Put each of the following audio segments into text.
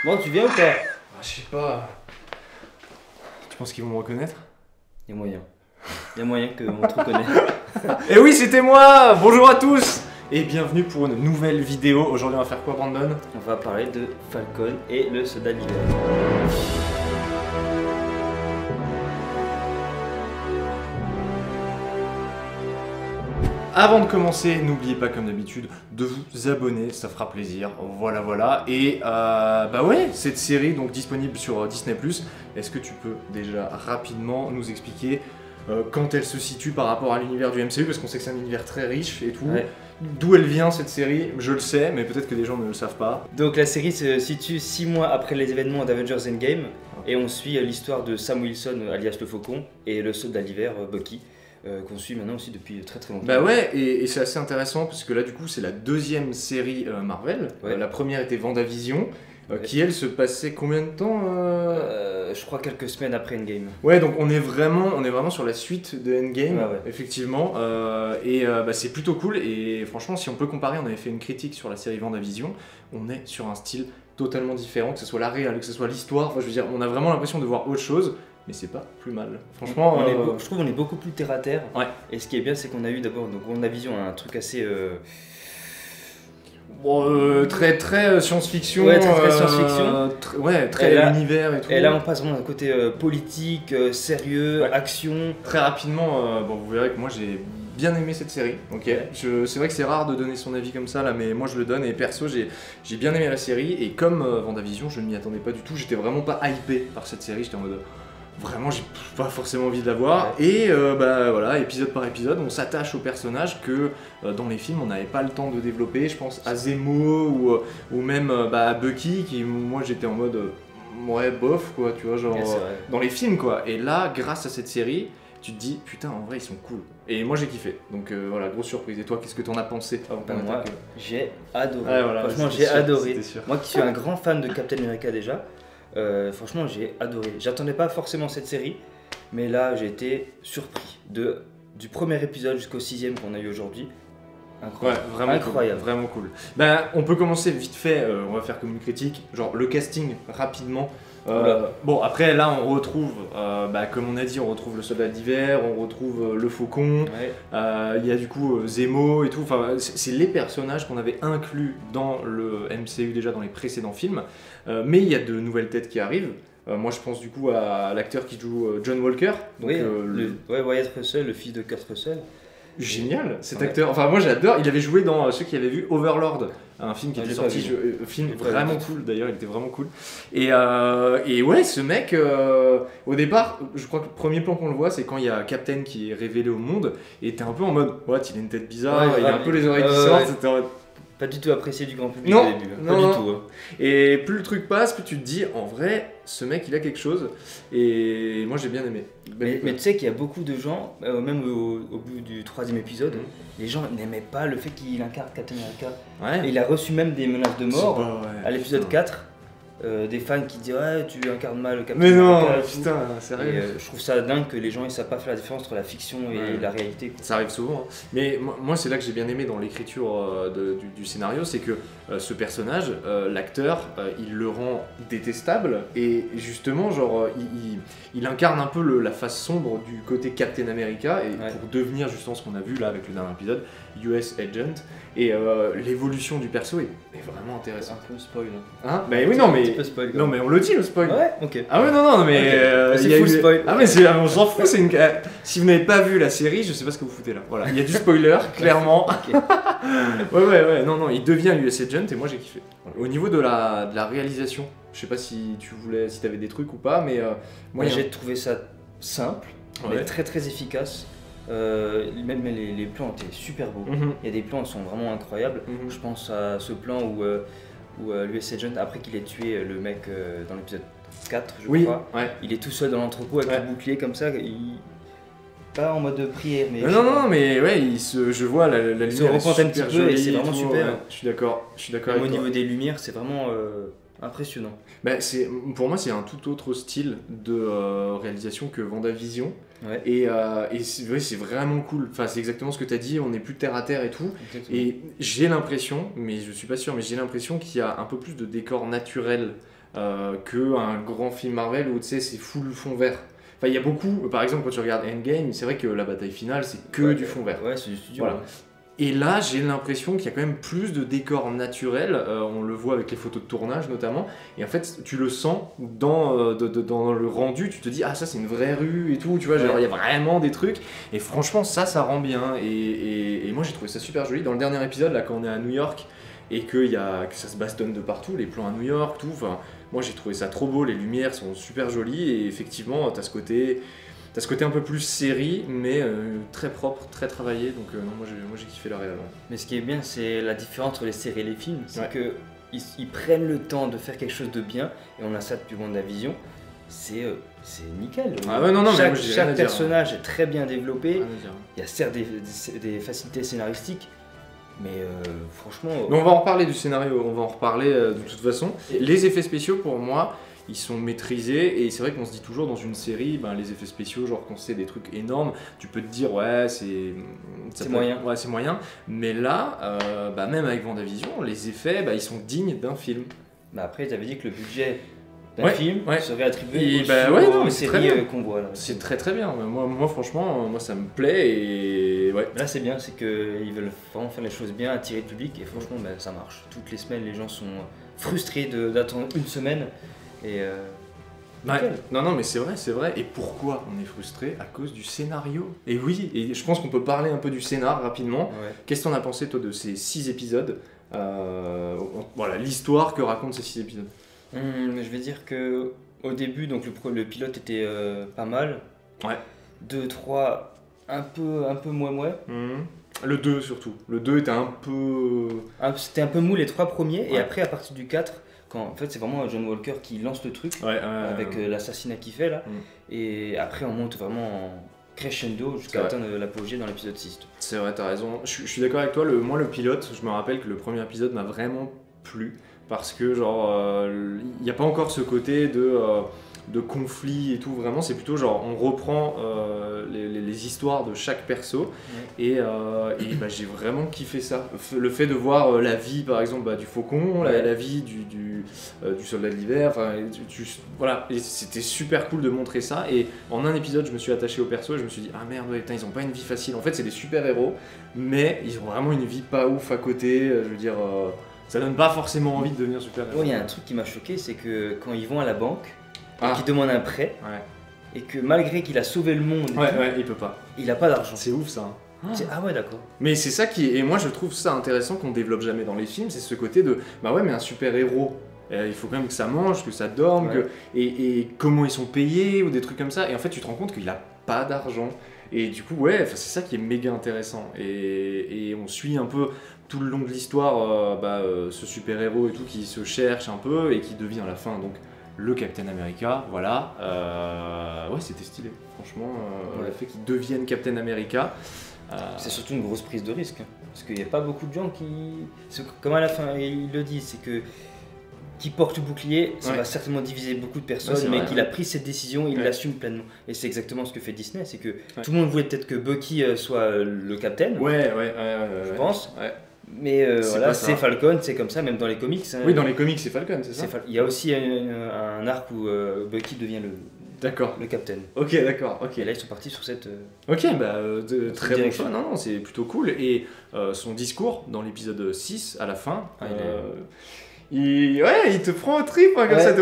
Bon, tu viens ou pas? Je sais pas. Tu penses qu'ils vont me reconnaître? Il y a moyen. Il y a moyen qu'on te reconnaisse. Et oui, c'était moi. Bonjour à tous et bienvenue pour une nouvelle vidéo. Aujourd'hui, on va faire quoi, Brandon? On va parler de Falcon et le soldat d'hiver. Avant de commencer, n'oubliez pas comme d'habitude de vous abonner, ça fera plaisir. Voilà. Et bah ouais, cette série donc disponible sur Disney+. Est-ce que tu peux déjà rapidement nous expliquer quand elle se situe par rapport à l'univers du MCU, parce qu'on sait que c'est un univers très riche et tout. Ouais. D'où elle vient cette série, je le sais, mais peut-être que des gens ne le savent pas. Donc la série se situe 6 mois après les événements d'Avengers Endgame et on suit l'histoire de Sam Wilson alias le Faucon et le soldat d'hiver Bucky. Qu'on suit maintenant aussi depuis très longtemps. Bah ouais, et c'est assez intéressant parce que là du coup c'est la deuxième série Marvel. Ouais. La première était WandaVision, Ouais. qui elle se passait combien de temps Je crois quelques semaines après Endgame. Ouais, donc on est vraiment sur la suite de Endgame, Ouais. effectivement, bah, c'est plutôt cool, et franchement si on peut comparer, on avait fait une critique sur la série WandaVision, on est sur un style totalement différent, que ce soit la réal, que ce soit l'histoire, enfin je veux dire, on a vraiment l'impression de voir autre chose, mais c'est pas plus mal. Franchement, Je trouve qu'on est beaucoup plus terre à terre. Ouais. Et ce qui est bien, c'est qu'on a eu d'abord, donc WandaVision, un truc assez. très science-fiction. Ouais, très science-fiction. Très Et là- univers et tout. Et là, on passe vraiment d'un côté politique, sérieux, Ouais. action. Très rapidement, bon, vous verrez que moi j'ai bien aimé cette série. Ok. Ouais. C'est vrai que c'est rare de donner son avis comme ça là, mais moi je le donne. Et perso, j'ai bien aimé la série. Et comme WandaVision, je ne m'y attendais pas du tout. J'étais vraiment pas hypé par cette série. J'étais en mode vraiment, j'ai pas forcément envie de la voir. Ouais. Et bah voilà, épisode par épisode, on s'attache aux personnages que dans les films on n'avait pas le temps de développer. Je pense à Zemo ou même à Bucky, qui moi j'étais en mode ouais bof quoi, tu vois, genre Ouais, c'est vrai. dans les films quoi. Et là, grâce à cette série, tu te dis putain, en vrai ils sont cool. Et moi j'ai kiffé. Donc voilà, grosse surprise. Et toi, qu'est-ce que t'en as pensé avant qu'on Ben, moi, attaque j'ai adoré. Ouais, voilà, Franchement, c'était j'ai sûr, adoré. c'était sûr. Moi qui suis un grand fan de Captain America déjà, franchement, j'ai adoré. J'attendais pas forcément cette série, mais là, j'ai été surpris. Du premier épisode jusqu'au 6e qu'on a eu aujourd'hui. Ouais, Incroyable. vraiment Incroyable. cool, vraiment cool. Ben, on peut commencer vite fait, on va faire comme une critique, genre le casting rapidement. Oula. Bon, après là on retrouve, comme on a dit, on retrouve le soldat d'hiver, on retrouve le faucon, Ouais. il y a du coup Zemo et tout, enfin c'est les personnages qu'on avait inclus dans le MCU déjà dans les précédents films, mais il y a de nouvelles têtes qui arrivent. Moi je pense du coup à l'acteur qui joue John Walker, donc, Oui, Wyatt Russell, le fils de Kurt Russell. génial cet Ouais. acteur, enfin moi j'adore, il avait joué dans ceux qui avaient vu Overlord, un film qui Ah, était j'ai pas sorti, vu. film J'ai pas vraiment vu. cool d'ailleurs, il était vraiment cool. Et ouais, ce mec, au départ, je crois que le premier plan qu'on le voit, c'est quand il y a Captain qui est révélé au monde, et t'es un peu en mode, what, il a une tête bizarre, Ouais, il a un ouais. peu les oreilles qui Ouais, sortent, ouais. c'était en mode- Pas du tout apprécié du grand public Non, au début. non, Pas non. du tout. Hein. Et plus le truc passe, plus tu te dis, en vrai, ce mec il a quelque chose, et moi j'ai bien aimé. Mais tu sais qu'il y a beaucoup de gens, même au bout du 3e épisode, les gens n'aimaient pas le fait qu'il incarne Captain America. Ouais. Et il a reçu même des menaces de mort. C'est pas vrai, À l'épisode putain. 4, des fans qui disent ouais tu incarnes mal le Captain Mais non, America et tout. putain, Et, sérieux. je trouve ça dingue que les gens ils savent pas faire la différence entre la fiction et Ouais. la réalité. Quoi. Ça arrive souvent, hein. Mais moi c'est là que j'ai bien aimé dans l'écriture du scénario, c'est que ce personnage, l'acteur, il le rend détestable, et justement genre il incarne un peu la face sombre du côté Captain America, et Ouais. pour devenir justement ce qu'on a vu là avec le dernier épisode, US Agent, et l'évolution du perso est vraiment C'est intéressante. un peu spoil. Hein bah oui non Un mais... petit peu spoil. quand Non même. mais on le dit le spoil. Ouais, ok. Ah ouais non mais Ok. C'est il y a full eu- spoil. Ah mais on s'en fout, c'est une... si vous n'avez pas vu la série, je sais pas ce que vous foutez là. Voilà, il y a du spoiler clairement. Ok. Ouais, non, il devient US Agent et moi j'ai kiffé. Au niveau de la réalisation, je sais pas si t'avais des trucs ou pas, mais moi Moi il y a j'ai trouvé ça simple, Ouais. mais très efficace. Même les plans étaient super beaux. Mhm, Il y a des plans qui sont vraiment incroyables. mhm. Je pense à ce plan où l'US Agent, après qu'il ait tué le mec dans l'épisode 4, je Oui, crois, ouais. il est tout seul dans l'entrepôt avec Ouais. le bouclier comme ça. Pas en mode prière, mais. Non, mais ouais, je vois la lumière. se reprend est un petit super peu et jolie c'est vraiment tout, super. ouais. Je suis d'accord Même avec au toi. niveau des lumières, c'est vraiment impressionnant. Bah, pour moi, c'est un tout autre style de réalisation que WandaVision. Ouais. Et c'est vraiment cool. Enfin, c'est exactement ce que tu as dit, on est plus terre à terre et tout. Exactement. Et j'ai l'impression, mais je suis pas sûr, mais j'ai l'impression qu'il y a un peu plus de décor naturel qu'un grand film Marvel où tu sais c'est full fond vert. Enfin il y a beaucoup, par exemple quand tu regardes Endgame, c'est vrai que la bataille finale c'est que du fond vert. Ouais, c'est du studio. Voilà. Et là, j'ai l'impression qu'il y a quand même plus de décors naturels, on le voit avec les photos de tournage notamment, et en fait, tu le sens dans le rendu, tu te dis, ah ça c'est une vraie rue et tout, tu vois, genre il y a vraiment des trucs, et franchement, ça rend bien, et moi j'ai trouvé ça super joli. Dans le dernier épisode, là, quand on est à New York, et que ça se bastonne de partout, les plans à New York, tout, enfin, moi j'ai trouvé ça trop beau, les lumières sont super jolies, et effectivement, t'as ce côté un peu plus série, mais très propre, très travaillé, donc non, moi j'ai kiffé la réal. Ouais. Mais ce qui est bien, c'est la différence entre les séries et les films, c'est que ils prennent le temps de faire quelque chose de bien, et on a ça depuis WandaVision, c'est nickel. Ah ouais, non, chaque personnage est très bien développé, il y a certes des facilités scénaristiques, mais franchement... Mais on va en reparler du scénario, on va en reparler de toute façon. Les effets spéciaux, pour moi, ils sont maîtrisés, et c'est vrai qu'on se dit toujours dans une série, ben, les effets spéciaux, genre quand c'est des trucs énormes, tu peux te dire ouais c'est moyen. Ouais c'est moyen, mais là, même avec WandaVision, les effets, ils sont dignes d'un film. Bah après, tu avais dit que le budget d'un film serait attribué aux séries qu'on voit là. C'est très très bien, moi franchement, moi ça me plaît, et ouais. Là c'est bien, c'est qu'ils veulent vraiment faire les choses bien, attirer le public, et franchement ça marche. Toutes les semaines, les gens sont frustrés d'attendre une semaine. Et non mais c'est vrai, et pourquoi on est frustré? À cause du scénario. Et oui, et je pense qu'on peut parler un peu du scénar rapidement. Qu'est-ce que t'en as pensé toi de ces 6 épisodes, voilà, l'histoire que racontent ces 6 épisodes. Je vais dire que au début, donc le pilote était pas mal. 2, 3, un peu moins. Le 2 surtout, le 2 était un peu... C'était un peu mou les 3 premiers, et après à partir du 4, en fait c'est vraiment John Walker qui lance le truc avec l'assassinat qu'il fait là, et après on monte vraiment en crescendo jusqu'à atteindre l'apogée dans l'épisode 6. C'est vrai, t'as raison, je suis d'accord avec toi, moi le pilote, je me rappelle que le premier épisode m'a vraiment plu, parce que genre il n'y a pas encore ce côté de conflit et tout, vraiment c'est plutôt genre on reprend les histoires de chaque perso, et j'ai vraiment kiffé ça, le fait de voir la vie par exemple du faucon, la vie du soldat de l'hiver, voilà, et c'était super cool de montrer ça, et en un épisode je me suis attaché au perso et je me suis dit ah merde putain, ils ont pas une vie facile, en fait c'est des super héros mais ils ont vraiment une vie pas ouf à côté, je veux dire ça donne pas forcément envie de devenir super héros. Il y a un truc qui m'a choqué, c'est que quand ils vont à la banque, qui demande un prêt, et que malgré qu'il a sauvé le monde, il peut pas. Il a pas d'argent. C'est ouf ça. Ah ouais, d'accord. Mais c'est ça qui est... Et moi je trouve ça intéressant qu'on développe jamais dans les films, c'est ce côté de mais un super héros, il faut quand même que ça mange, que ça dorme, et comment ils sont payés ou des trucs comme ça. Et en fait tu te rends compte qu'il a pas d'argent. Et du coup c'est ça qui est méga intéressant. Et on suit un peu tout le long de l'histoire ce super héros et tout qui se cherche un peu et qui devient à la fin donc le Captain America, voilà. C'était stylé, franchement, le fait qu'il devienne Captain America. C'est surtout une grosse prise de risque, parce qu'il n'y a pas beaucoup de gens qui... Comme à la fin, il le dit, c'est que qui porte le bouclier, ça va certainement diviser beaucoup de personnes, mais qu'il a pris cette décision, il l'assume pleinement. Et c'est exactement ce que fait Disney, c'est que tout le monde voulait peut-être que Bucky soit le Captain, je pense. Mais c'est Falcon, c'est comme ça, même dans les comics. Oui, dans les comics, c'est Falcon, c'est ça. Il y a aussi un arc où Bucky devient le Captain. Ok, d'accord. Ok. Et là, ils sont partis sur cette. Ok, très bon choix. Non, c'est plutôt cool. Et son discours dans l'épisode 6, à la fin. Il te prend au trip comme ça.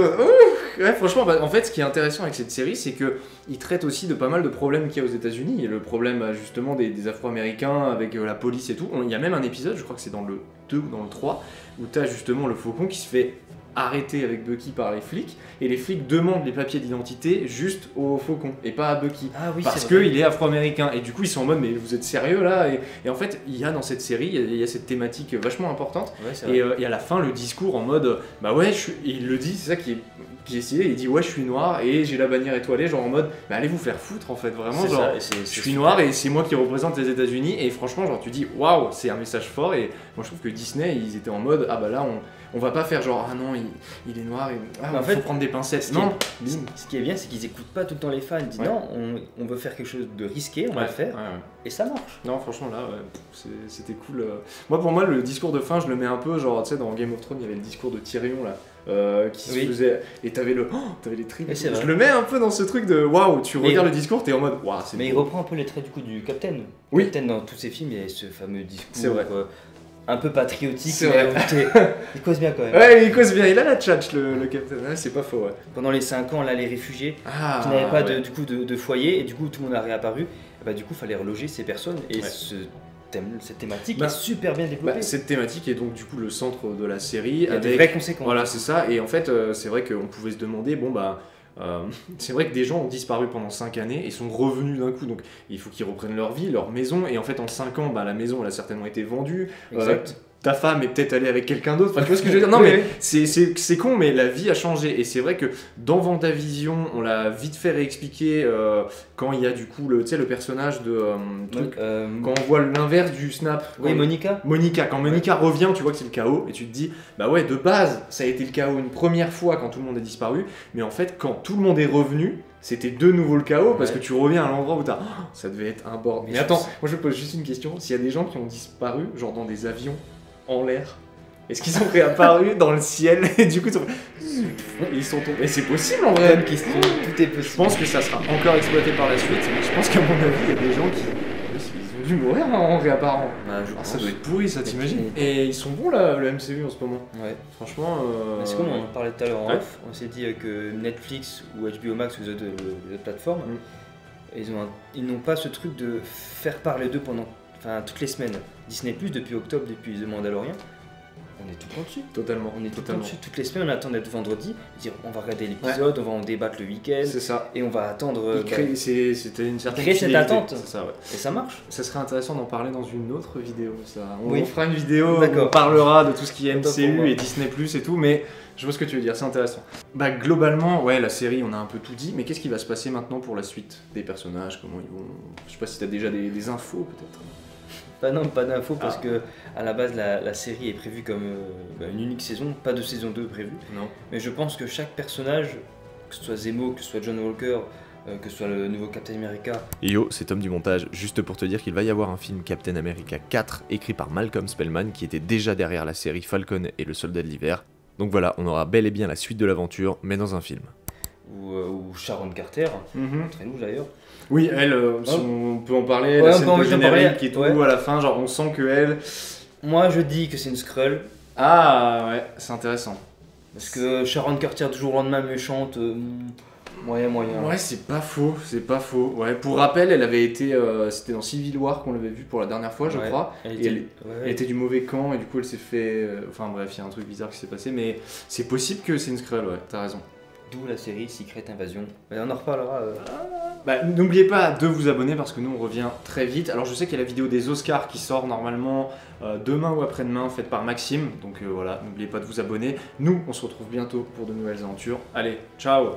Franchement, en fait, ce qui est intéressant avec cette série, c'est qu'il traite aussi de pas mal de problèmes qu'il y a aux États-Unis. Le problème justement des Afro-Américains avec la police et tout. Il y a même un épisode, je crois que c'est dans le 2 ou dans le 3, où tu as justement le faucon qui se fait arrêté avec Bucky par les flics, et les flics demandent les papiers d'identité juste au faucon et pas à Bucky, parce qu'il est afro-américain, et du coup ils sont en mode mais vous êtes sérieux là, et en fait il y a dans cette série il y a cette thématique vachement importante, et à la fin le discours en mode il le dit, c'est ça qui est stylé, il dit je suis noir et j'ai la bannière étoilée, genre en mode allez vous faire foutre en fait, vraiment genre je suis noir et c'est moi qui représente les États-Unis, et franchement genre tu dis waouh, c'est un message fort, et moi je trouve que Disney ils étaient en mode là On va pas faire genre, ah non, il est noir, faut prendre des pincettes. Non, ce qui est bien, c'est qu'ils écoutent pas tout le temps les fans. Ils disent non, on veut faire quelque chose de risqué, on va le faire, et ça marche. Non, franchement, là, c'était cool. Moi, pour moi, le discours de fin, je le mets un peu, genre, tu sais, dans Game of Thrones, il y avait le discours de Tyrion, là. Qui se faisait, et t'avais les traits. Je le mets un peu dans ce truc de waouh, tu regardes le discours, t'es en mode waouh, c'est. Mais il reprend un peu les traits du coup du Captain. Oui. Captain dans tous ses films, il y a ce fameux discours. C'est vrai. Un peu patriotique, c'est vrai. Il cause bien quand même. Ouais, il cause bien, il a la tchatch le Captain, c'est pas faux. Ouais. Pendant les 5 ans, là, les réfugiés qui n'avaient pas de foyer, et du coup tout le monde a réapparu, bah, du coup il fallait reloger ces personnes, et cette thématique est super bien développée. Cette thématique est donc du coup le centre de la série. Il y a des vraies conséquences. Voilà, c'est ça, et en fait c'est vrai qu'on pouvait se demander, bon bah... c'est vrai que des gens ont disparu pendant 5 années et sont revenus d'un coup, donc il faut qu'ils reprennent leur vie, leur maison, et en fait en 5 ans, bah, la maison elle a certainement été vendue. Ta femme est peut-être allée avec quelqu'un d'autre, enfin, tu vois ce que je veux dire? Non mais c'est con, mais la vie a changé, et c'est vrai que dans Vendavision, on l'a vite fait réexpliquer quand il y a du coup le personnage de... quand on voit l'inverse du snap. Oui, Monica, quand Monica revient, tu vois que c'est le chaos, et tu te dis, bah ouais, de base, ça a été le chaos une première fois quand tout le monde a disparu, mais en fait, quand tout le monde est revenu, c'était de nouveau le chaos, parce que tu reviens à l'endroit où ça devait être un bordel. Mais attends, moi je pose juste une question, s'il y a des gens qui ont disparu, genre dans des avions, en l'air, est-ce qu'ils sont réapparus dans le ciel et du coup ils sont tombés? Et c'est possible en vrai. Bonne question, tout est possible. Je pense que ça sera encore exploité par la suite, mais je pense qu'à mon avis il y a des gens qui ils ont dû mourir en réapparant. Ça doit être pourri, ça, t'imagines? Et ils sont bons là, le MCU en ce moment. Ouais. Franchement. C'est comme on en parlait tout à l'heure en off, on s'est dit que Netflix ou HBO Max ou les autres plateformes, ils n'ont pas ce truc de faire parler d'eux pendant toutes les semaines. Disney+, depuis octobre, depuis The Mandalorian, on est tout le temps dessus. Totalement. On est tout le temps dessus. Toutes les semaines, on attend d'être vendredi, dire on va regarder l'épisode, on va en débattre le week-end. C'est ça. Et on va attendre. C'était une certaine créer cette attente. C'est ça, et ça marche. Ça serait intéressant d'en parler dans une autre vidéo. Ça. On fera une vidéo, on parlera de tout ce qui est MCU et Disney+, et tout, mais je vois ce que tu veux dire, c'est intéressant. Bah globalement, la série, on a un peu tout dit, mais qu'est-ce qui va se passer maintenant pour la suite des personnages? Comment ils vont... Je sais pas si t'as déjà des infos peut-être. Pas d'infos parce que à la base la série est prévue comme une unique saison, pas de saison 2 prévue. Non. Mais je pense que chaque personnage, que ce soit Zemo, que ce soit John Walker, que ce soit le nouveau Captain America. Yo, c'est Tom du montage, juste pour te dire qu'il va y avoir un film Captain America 4 écrit par Malcolm Spellman qui était déjà derrière la série Falcon et le Soldat de l'hiver. Donc voilà, on aura bel et bien la suite de l'aventure, mais dans un film. Ou Sharon Carter, très nous d'ailleurs. Oui, elle, on peut en parler, la scène post-générique et tout, à la fin, genre on sent que elle... Moi je dis que c'est une Skrull. Ah ouais, c'est intéressant. Parce que Sharon Carter, toujours le lendemain méchante, moyen. Ouais, c'est pas faux. Ouais, pour rappel, elle avait été, c'était dans Civil War qu'on l'avait vu pour la dernière fois, je crois. Elle était du mauvais camp et du coup elle s'est fait... Enfin bref, il y a un truc bizarre qui s'est passé, mais c'est possible que c'est une Skrull, ouais, t'as raison. D'où la série Secret Invasion. Mais on en reparlera. N'oubliez pas de vous abonner parce que nous on revient très vite. Alors je sais qu'il y a la vidéo des Oscars qui sort normalement demain ou après-demain, faite par Maxime. Donc voilà, n'oubliez pas de vous abonner. Nous on se retrouve bientôt pour de nouvelles aventures. Allez, ciao!